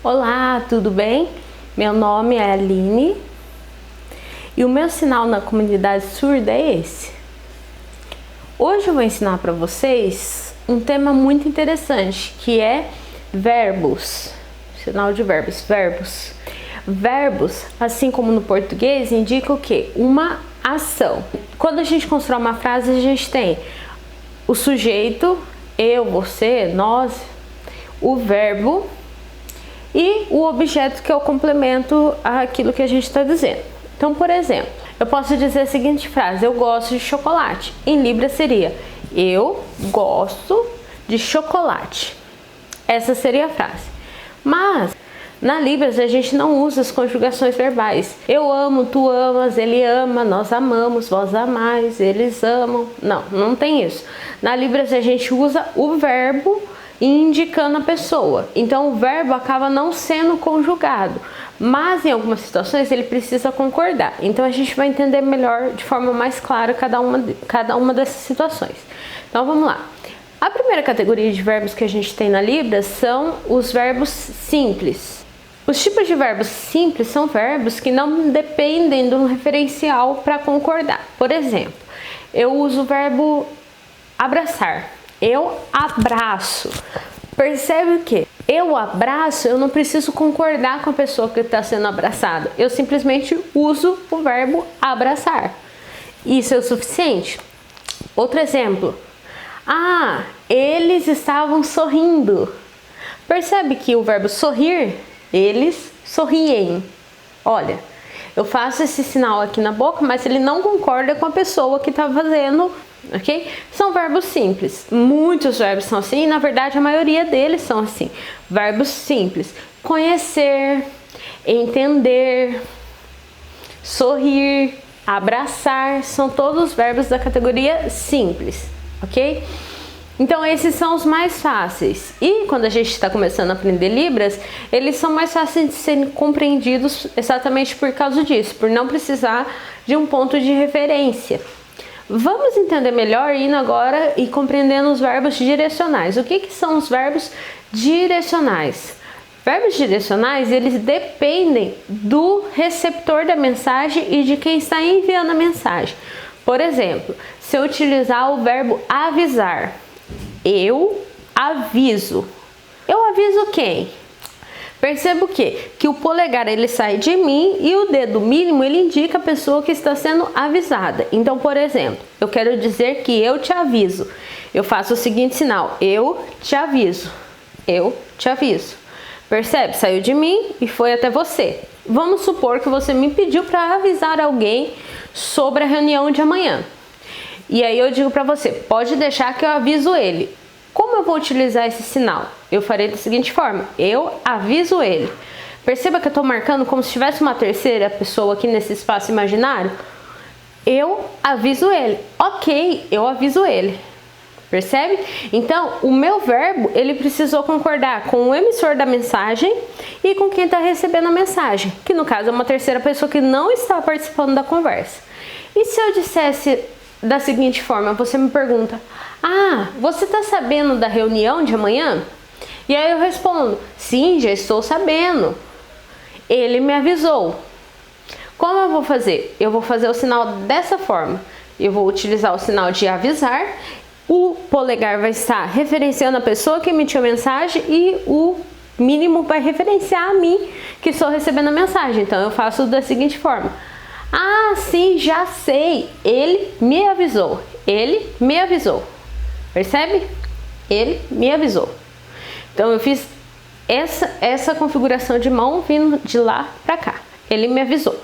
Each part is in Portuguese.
Olá, tudo bem? Meu nome é Aline e o meu sinal na comunidade surda é esse. Hoje eu vou ensinar para vocês um tema muito interessante, que é verbos. Sinal de verbos, verbos. Verbos, assim como no português, indica o quê? Uma ação. Quando a gente constrói uma frase, a gente tem o sujeito, eu, você, nós, o verbo e o objeto, que é o complemento àquilo que a gente está dizendo. Então, por exemplo, eu posso dizer a seguinte frase: eu gosto de chocolate. Em Libras seria: eu gosto de chocolate. Essa seria a frase. Mas na Libras a gente não usa as conjugações verbais. Eu amo, tu amas, ele ama, nós amamos, vós amais, eles amam. Não tem isso. Na Libras a gente usa o verbo indicando a pessoa. Então o verbo acaba não sendo conjugado, mas em algumas situações ele precisa concordar. Então a gente vai entender melhor, de forma mais clara, cada uma dessas situações. Então vamos lá. A primeira categoria de verbos que a gente tem na Libras são os verbos simples. Os tipos de verbos simples são verbos que não dependem de um referencial para concordar. Por exemplo, eu uso o verbo abraçar. Eu abraço. Percebe o que? Eu abraço, eu não preciso concordar com a pessoa que está sendo abraçada. Eu simplesmente uso o verbo abraçar. Isso é o suficiente? Outro exemplo. Ah, eles estavam sorrindo. Percebe que o verbo sorrir, eles sorriem. Olha, eu faço esse sinal aqui na boca, mas ele não concorda com a pessoa que está fazendo, ok? São verbos simples. Muitos verbos são assim, e na verdade a maioria deles são assim. Verbos simples. Conhecer, entender, sorrir, abraçar, são todos verbos da categoria simples, ok? Então esses são os mais fáceis. E quando a gente está começando a aprender Libras, eles são mais fáceis de serem compreendidos exatamente por causa disso, por não precisar de um ponto de referência. Vamos entender melhor indo agora e compreendendo os verbos direcionais. O que são os verbos direcionais? Verbos direcionais, eles dependem do receptor da mensagem e de quem está enviando a mensagem. Por exemplo, se eu utilizar o verbo avisar, eu aviso. Eu aviso quem? Perceba o quê? Que o polegar ele sai de mim e o dedo mínimo ele indica a pessoa que está sendo avisada. Então, por exemplo, eu quero dizer que eu te aviso. Eu faço o seguinte sinal: eu te aviso. Eu te aviso. Percebe? Saiu de mim e foi até você. Vamos supor que você me pediu para avisar alguém sobre a reunião de amanhã. E aí eu digo para você: pode deixar que eu aviso ele. Como eu vou utilizar esse sinal? Eu farei da seguinte forma: eu aviso ele. Perceba que eu estou marcando como se tivesse uma terceira pessoa aqui nesse espaço imaginário. Eu aviso ele. Ok, eu aviso ele. Percebe? Então, o meu verbo, ele precisou concordar com o emissor da mensagem e com quem está recebendo a mensagem, que no caso é uma terceira pessoa que não está participando da conversa. E se eu dissesse da seguinte forma, você me pergunta: ah, você está sabendo da reunião de amanhã? E aí eu respondo: sim, já estou sabendo. Ele me avisou. Como eu vou fazer? Eu vou fazer o sinal dessa forma. Eu vou utilizar o sinal de avisar. O polegar vai estar referenciando a pessoa que emitiu a mensagem e o mínimo vai referenciar a mim, que estou recebendo a mensagem. Então eu faço da seguinte forma: ah, sim, já sei. Ele me avisou. Ele me avisou. Percebe? Ele me avisou. Então eu fiz essa configuração de mão vindo de lá para cá. Ele me avisou.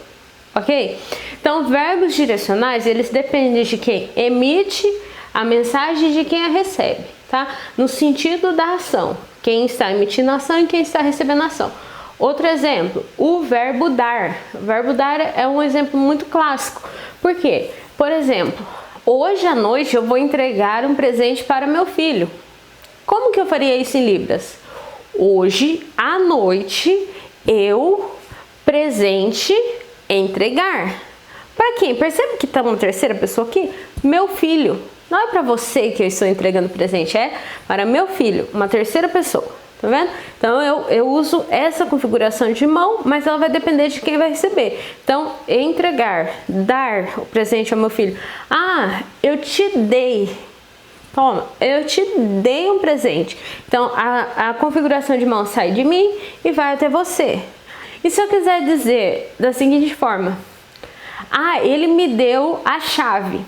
Ok? Então verbos direcionais, eles dependem de quem emite a mensagem e de quem a recebe, tá? No sentido da ação. Quem está emitindo a ação e quem está recebendo a ação. Outro exemplo, o verbo dar. O verbo dar é um exemplo muito clássico. Por quê? Por exemplo, hoje à noite eu vou entregar um presente para meu filho. Como que eu faria isso em Libras? Hoje à noite eu presente entregar. Para quem? Percebe que está uma terceira pessoa aqui? Meu filho. Não é para você que eu estou entregando presente, é para meu filho, uma terceira pessoa. Tá vendo? Então eu uso essa configuração de mão, mas ela vai depender de quem vai receber. Então, entregar, dar o presente ao meu filho. Ah, eu te dei. Toma, eu te dei um presente. Então, a configuração de mão sai de mim e vai até você. E se eu quiser dizer da seguinte forma: ah, ele me deu a chave.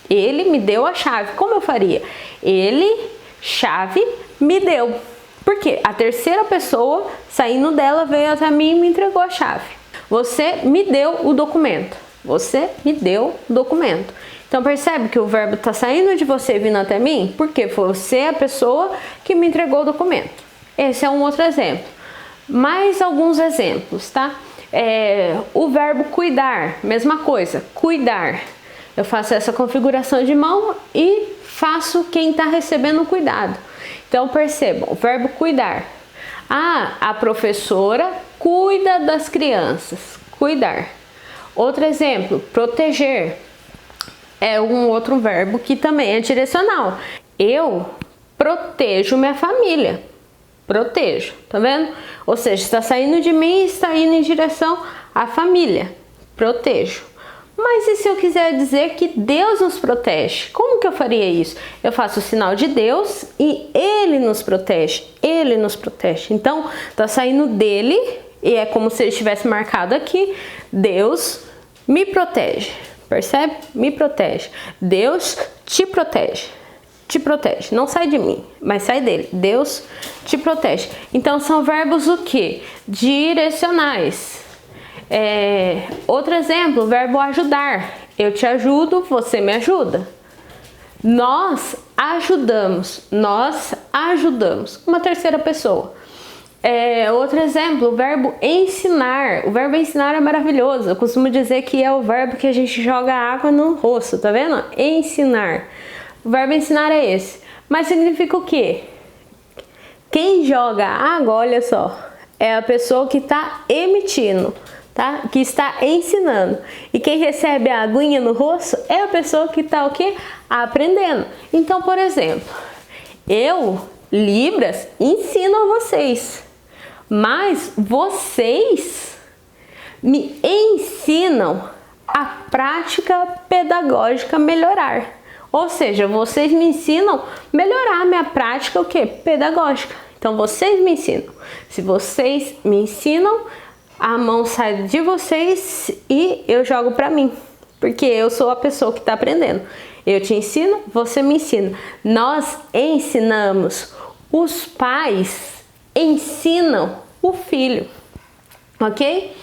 Ele me deu a chave. Como eu faria? Ele, chave, me deu. Por quê? A terceira pessoa, saindo dela, veio até mim e me entregou a chave. Você me deu o documento. Você me deu o documento. Então percebe que o verbo está saindo de você e vindo até mim? Porque você é a pessoa que me entregou o documento. Esse é um outro exemplo. Mais alguns exemplos, tá? O verbo cuidar, mesma coisa, cuidar. Eu faço essa configuração de mão e faço quem está recebendo o cuidado. Então percebam, o verbo cuidar. Ah, a professora cuida das crianças. Cuidar. Outro exemplo, proteger. É um outro verbo que também é direcional. Eu protejo minha família. Protejo, tá vendo? Ou seja, está saindo de mim e está indo em direção à família. Protejo. Mas e se eu quiser dizer que Deus nos protege? Como que eu faria isso? Eu faço o sinal de Deus e Ele nos protege. Ele nos protege. Então, tá saindo dele e é como se ele estivesse marcado aqui. Deus me protege. Percebe? Me protege. Deus te protege. Te protege. Não sai de mim, mas sai dele. Deus te protege. Então, são verbos o quê? Direcionais. Outro exemplo, o verbo ajudar. Eu te ajudo, você me ajuda. Nós ajudamos. Nós ajudamos. Uma terceira pessoa. Outro exemplo, o verbo ensinar. O verbo ensinar é maravilhoso. Eu costumo dizer que é o verbo que a gente joga água no rosto, tá vendo? Ensinar. O verbo ensinar é esse. Mas significa o quê? Quem joga água, olha só, é a pessoa que está emitindo. Tá? Que está ensinando. E quem recebe a aguinha no rosto é a pessoa que está o quê? Aprendendo. Então, por exemplo, eu, Libras, ensino a vocês. Mas vocês me ensinam a prática pedagógica melhorar. Ou seja, vocês me ensinam a melhorar a minha prática o quê? Pedagógica. Então, vocês me ensinam. Se vocês me ensinam, a mão sai de vocês e eu jogo para mim, porque eu sou a pessoa que está aprendendo. Eu te ensino, você me ensina. Nós ensinamos. Os pais ensinam o filho, ok?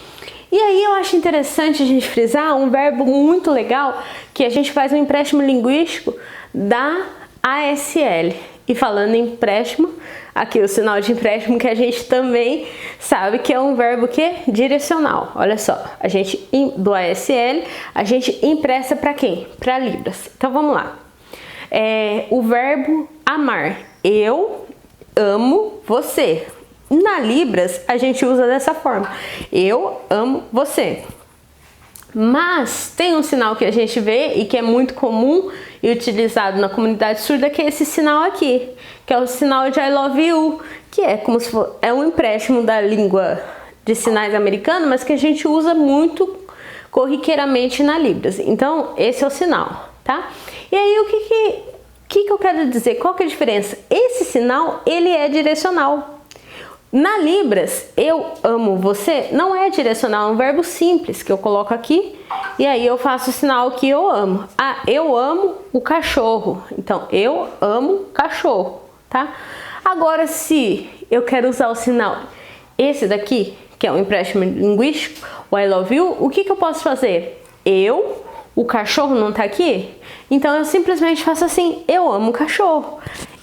E aí eu acho interessante a gente frisar um verbo muito legal que a gente faz um empréstimo linguístico da ASL. E falando em empréstimo, aqui o sinal de empréstimo que a gente também sabe que é um verbo que é direcional. Olha só, a gente do ASL, a gente empresta para quem? Para Libras. Então vamos lá. O verbo amar. Eu amo você. Na Libras a gente usa dessa forma. Eu amo você. Mas tem um sinal que a gente vê e que é muito comum e utilizado na comunidade surda, que é esse sinal aqui, que é o sinal de I love you, que é como se for, é um empréstimo da língua de sinais americana, mas que a gente usa muito corriqueiramente na Libras. Então, esse é o sinal, tá? E aí, o que eu quero dizer? Qual que é a diferença? Esse sinal, ele é direcional. Na Libras, eu amo você, não é direcional, é um verbo simples que eu coloco aqui e aí eu faço o sinal que eu amo. Ah, eu amo o cachorro, então eu amo cachorro, tá? Agora, se eu quero usar o sinal esse daqui, que é um empréstimo linguístico, o I love you, o que eu posso fazer? O cachorro não tá aqui? Então eu simplesmente faço assim, eu amo o cachorro,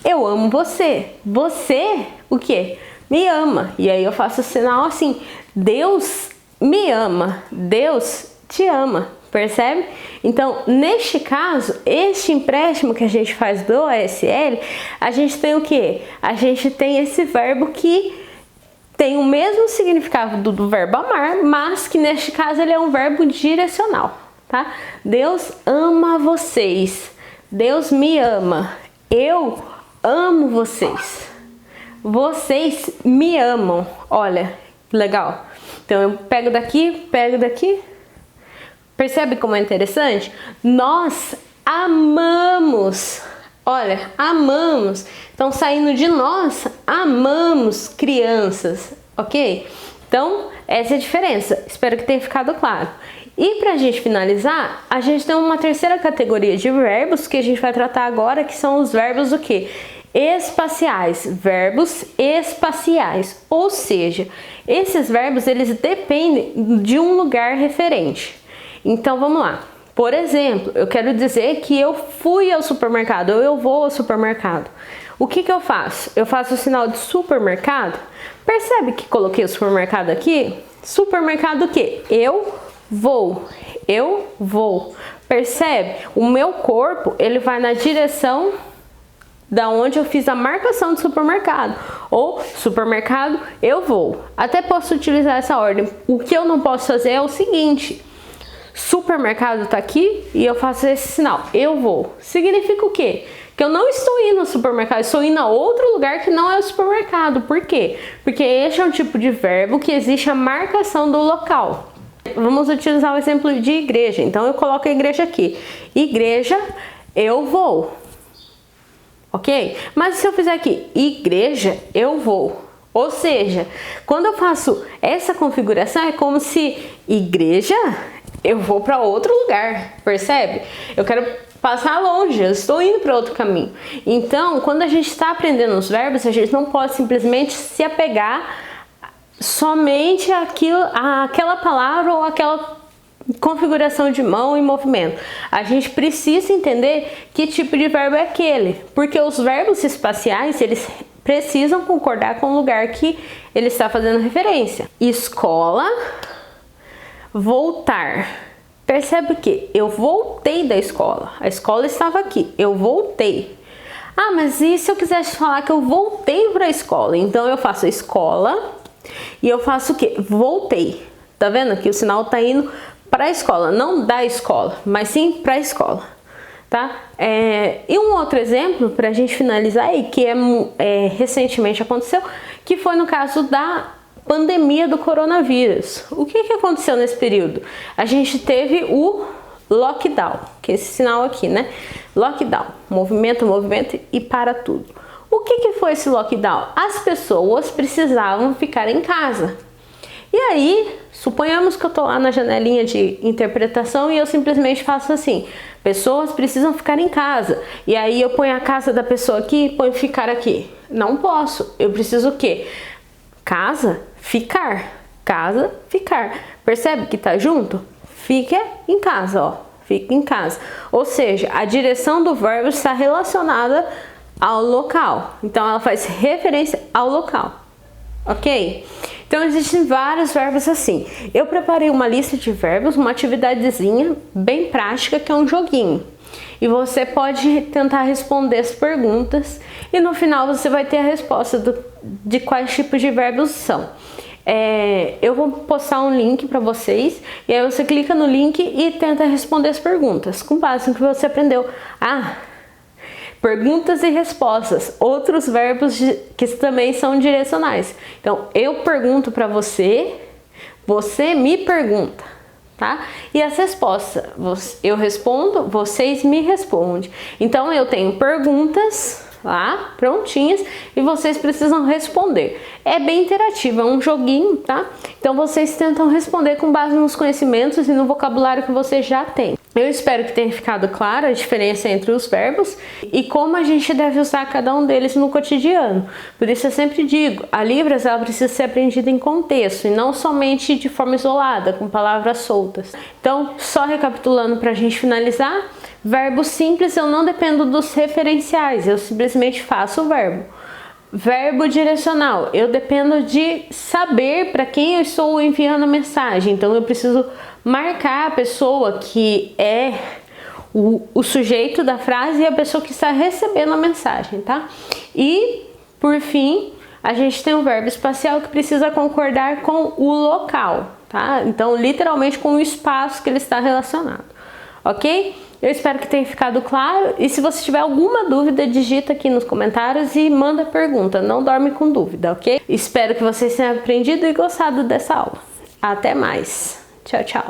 eu amo você, você, o quê? Me ama. E aí eu faço o sinal assim, Deus me ama, Deus te ama, percebe? Então, neste caso, este empréstimo que a gente faz do ASL, a gente tem o quê? A gente tem esse verbo que tem o mesmo significado do verbo amar, mas que neste caso ele é um verbo direcional, tá? Deus ama vocês, Deus me ama, eu amo vocês. Vocês me amam. Olha, que legal. Então eu pego daqui, pego daqui. Percebe como é interessante? Nós amamos. Olha, amamos. Então, saindo de nós, amamos crianças, ok? Então, essa é a diferença. Espero que tenha ficado claro. E pra gente finalizar, a gente tem uma terceira categoria de verbos que a gente vai tratar agora, que são os verbos o quê? Espaciais, verbos espaciais, ou seja, esses verbos eles dependem de um lugar referente. Então vamos lá. Por exemplo, eu quero dizer que eu fui ao supermercado ou eu vou ao supermercado. O que eu faço? Eu faço o sinal de supermercado. Percebe que coloquei o supermercado aqui? Supermercado o quê? Eu vou. Eu vou. Percebe? O meu corpo ele vai na direção da onde eu fiz a marcação de supermercado, ou supermercado eu vou. Até posso utilizar essa ordem. O que eu não posso fazer é o seguinte: supermercado tá aqui e eu faço esse sinal, eu vou. Significa o quê? Que eu não estou indo ao supermercado, estou indo a outro lugar que não é o supermercado. Por quê? Porque este é um tipo de verbo que existe a marcação do local. Vamos utilizar o exemplo de igreja. Então eu coloco a igreja aqui. Igreja, eu vou. Ok? Mas se eu fizer aqui, igreja, eu vou. Ou seja, quando eu faço essa configuração, é como se igreja, eu vou para outro lugar. Percebe? Eu quero passar longe, eu estou indo para outro caminho. Então, quando a gente está aprendendo os verbos, a gente não pode simplesmente se apegar somente àquela palavra ou àquela configuração de mão e movimento. A gente precisa entender que tipo de verbo é aquele, porque os verbos espaciais, eles precisam concordar com o lugar que ele está fazendo referência. Escola, voltar. Percebe que eu voltei da escola. A escola estava aqui, eu voltei. Ah, mas e se eu quisesse falar que eu voltei para a escola? Então eu faço a escola e eu faço o quê? Voltei. Tá vendo que o sinal está indo para a escola, não da escola, mas sim para a escola, tá? E um outro exemplo para a gente finalizar aí, que recentemente aconteceu, que foi no caso da pandemia do coronavírus. O que aconteceu nesse período? A gente teve o lockdown, que é esse sinal aqui, né? Lockdown, movimento, movimento e para tudo. O que foi esse lockdown? As pessoas precisavam ficar em casa. E aí, suponhamos que eu tô lá na janelinha de interpretação e eu simplesmente faço assim: pessoas precisam ficar em casa. E aí eu ponho a casa da pessoa aqui e ponho ficar aqui. Não posso. Eu preciso o quê? Casa, ficar. Casa, ficar. Percebe que tá junto? Fica em casa, ó. Fica em casa. Ou seja, a direção do verbo está relacionada ao local. Então ela faz referência ao local. Ok? Então existem vários verbos assim. Eu preparei uma lista de verbos, uma atividadezinha bem prática, que é um joguinho. E você pode tentar responder as perguntas e no final você vai ter a resposta de quais tipos de verbos são. Eu vou postar um link para vocês e aí você clica no link e tenta responder as perguntas com base no que você aprendeu. Perguntas e respostas, outros verbos que também são direcionais. Então, eu pergunto para você, você me pergunta, tá? E as respostas, eu respondo, vocês me respondem. Então, eu tenho perguntas lá, prontinhas, e vocês precisam responder. É bem interativo, é um joguinho, tá? Então, vocês tentam responder com base nos conhecimentos e no vocabulário que vocês já têm. Eu espero que tenha ficado clara a diferença entre os verbos e como a gente deve usar cada um deles no cotidiano. Por isso eu sempre digo, a Libras ela precisa ser aprendida em contexto e não somente de forma isolada, com palavras soltas. Então, só recapitulando para a gente finalizar, verbo simples eu não dependo dos referenciais, eu simplesmente faço o verbo. Verbo direcional, eu dependo de saber para quem eu estou enviando a mensagem, então eu preciso marcar a pessoa que é o sujeito da frase e a pessoa que está recebendo a mensagem, tá? E, por fim, a gente tem o verbo espacial que precisa concordar com o local, tá? Então, literalmente com o espaço que ele está relacionado. ok? Eu espero que tenha ficado claro, e se você tiver alguma dúvida, digita aqui nos comentários e manda pergunta, não dorme com dúvida, ok? Espero que vocês tenham aprendido e gostado dessa aula. Até mais! Tchau, tchau!